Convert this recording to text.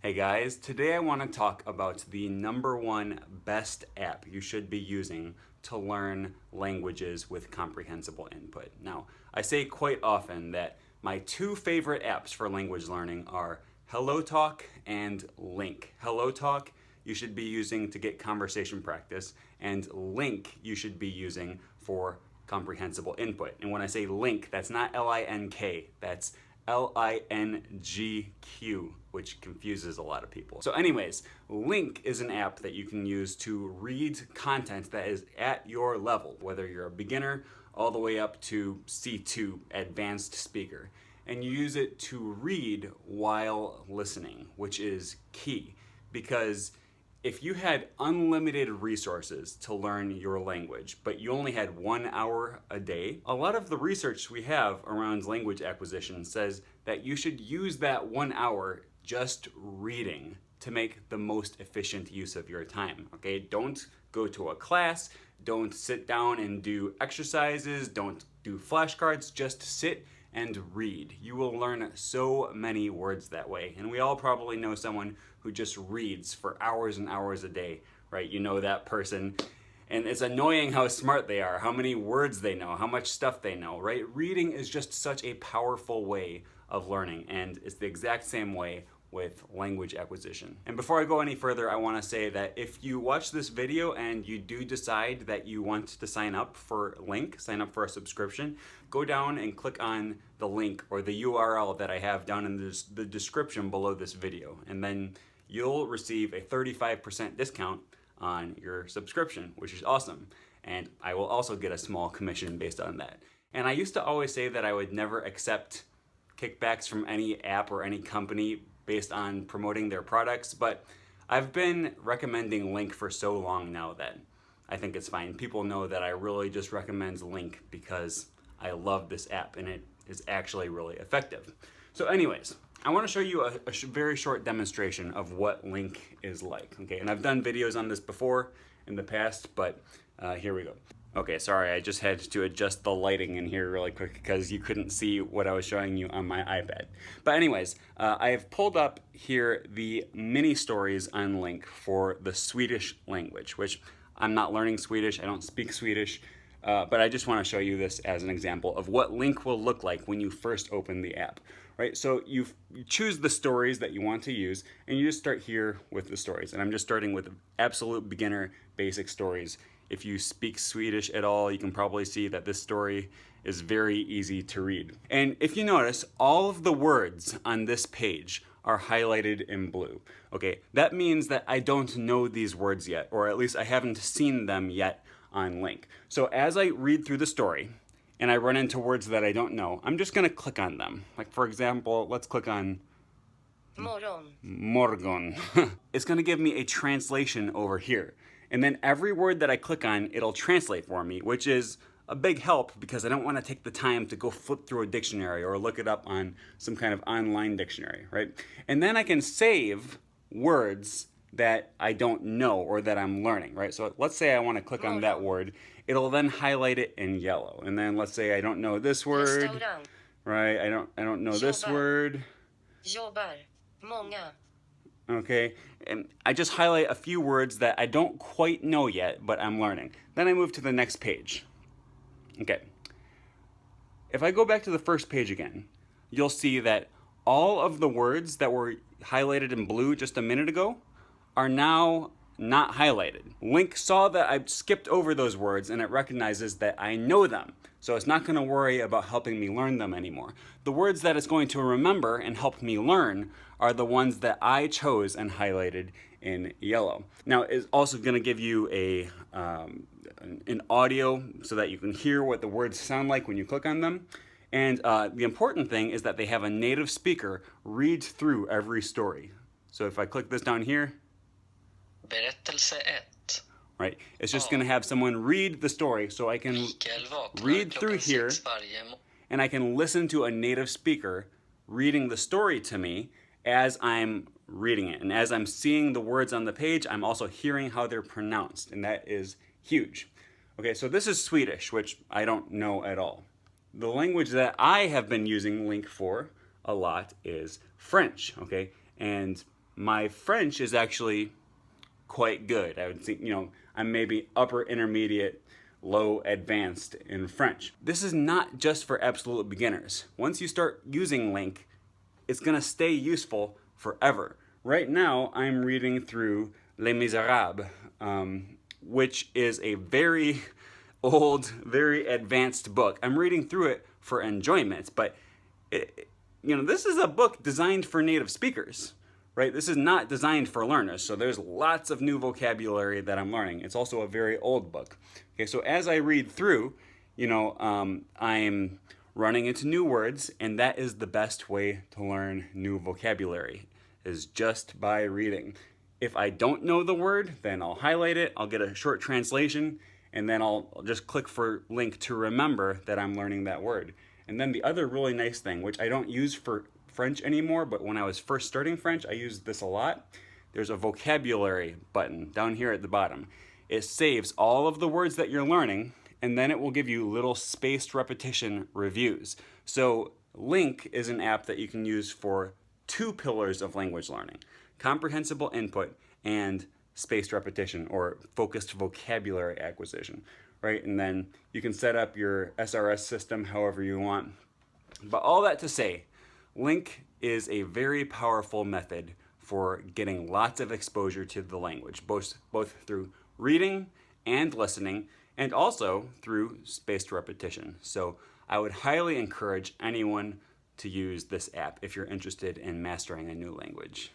Hey guys, today I want to talk about the number one best app you should be using to learn languages with comprehensible input. Now, I say quite often that my two favorite apps for language learning are HelloTalk and Link. HelloTalk you should be using to get conversation practice, and Link you should be using for comprehensible input. And when I say Link, that's not L-I-N-K, that's L-I-N-G-Q, which confuses a lot of people. So anyways, Link is an app that you can use to read content that is at your level, whether you're a beginner all the way up to C2, advanced speaker. And you use it to read while listening, which is key, because if you had unlimited resources to learn your language, but you only had 1 hour a day, a lot of the research we have around language acquisition says that you should use that 1 hour just reading to make the most efficient use of your time, okay? Don't go to a class, don't sit down and do exercises, don't do flashcards, just sit and read. You will learn so many words that way. And we all probably know someone who just reads for hours and hours a day, right? You know that person. And it's annoying how smart they are, how many words they know, how much stuff they know, right? Reading is just such a powerful way of learning, and it's the exact same way with language acquisition. And before I go any further, I want to say that if you watch this video and you do decide that you want to sign up for Link, sign up for a subscription, go down and click on the link or the URL that I have down in the description below this video, and then you'll receive a 35% discount on your subscription, which is awesome. And I will also get a small commission based on that. And I used to always say that I would never accept kickbacks from any app or any company based on promoting their products, but I've been recommending Link for so long now that I think it's fine. People know that I really just recommend Link because I love this app and it is actually really effective. So anyways, I want to show you a very short demonstration of what Link is like, okay? And I've done videos on this before in the past, but here we go. Okay, sorry, I just had to adjust the lighting in here really quick because you couldn't see what I was showing you on my iPad. But anyways, I have pulled up here the mini stories on Link for the Swedish language, which I'm not learning Swedish, I don't speak Swedish, but I just want to show you this as an example of what Link will look like when you first open the app. Right, so you choose the stories that you want to use, and you just start here with the stories. And I'm just starting with absolute beginner basic stories. If you speak Swedish at all, you can probably see that this story is very easy to read. And if you notice, all of the words on this page are highlighted in blue. Okay, that means that I don't know these words yet, or at least I haven't seen them yet on Link. So as I read through the story, and I run into words that I don't know, I'm just gonna click on them. Like for example, let's click on morgon. It's gonna give me a translation over here. And then every word that I click on, it'll translate for me, which is a big help because I don't wanna take the time to go flip through a dictionary or look it up on some kind of online dictionary, right? And then I can save words that I don't know or that I'm learning, right? So let's say I wanna click on that word, it'll then highlight it in yellow. And then let's say I don't know this word, right? I don't know this word. Jobbar. Många. Okay, and I just highlight a few words that I don't quite know yet, but I'm learning. Then I move to the next page. Okay, if I go back to the first page again, you'll see that all of the words that were highlighted in blue just a minute ago are now not highlighted. Link saw that I skipped over those words and it recognizes that I know them. So it's not gonna worry about helping me learn them anymore. The words that it's going to remember and help me learn are the ones that I chose and highlighted in yellow. Now it's also gonna give you an audio so that you can hear what the words sound like when you click on them. And the important thing is that they have a native speaker read through every story. So if I click this down here, Berättelse 1. right, it's just going to have someone read the story, so I can read through here and I can listen to a native speaker reading the story to me as I'm reading it. And as I'm seeing the words on the page, I'm also hearing how they're pronounced, and that is huge. Okay, so this is Swedish, which I don't know at all. The language that I have been using Link for a lot is French, okay? And my French is actually quite good. I would think, I'm maybe upper intermediate, low advanced in French. This is not just for absolute beginners. Once you start using LINK, it's going to stay useful forever. Right now, I'm reading through Les Miserables, which is a very old, very advanced book. I'm reading through it for enjoyment, but this is a book designed for native speakers, right? This is not designed for learners, so there's lots of new vocabulary that I'm learning. It's also a very old book. Okay, so as I read through, I'm running into new words, and that is the best way to learn new vocabulary, is just by reading. If I don't know the word, then I'll highlight it, I'll get a short translation, and then I'll just click for LINK to remember that I'm learning that word. And then the other really nice thing, which I don't use for French anymore, but when I was first starting French, I used this a lot. There's a vocabulary button down here at the bottom. It saves all of the words that you're learning, and then it will give you little spaced repetition reviews. So LINK is an app that you can use for two pillars of language learning: comprehensible input and spaced repetition, or focused vocabulary acquisition, right? And then you can set up your SRS system however you want. But all that to say, LINK is a very powerful method for getting lots of exposure to the language, both through reading and listening, and also through spaced repetition. So I would highly encourage anyone to use this app if you're interested in mastering a new language.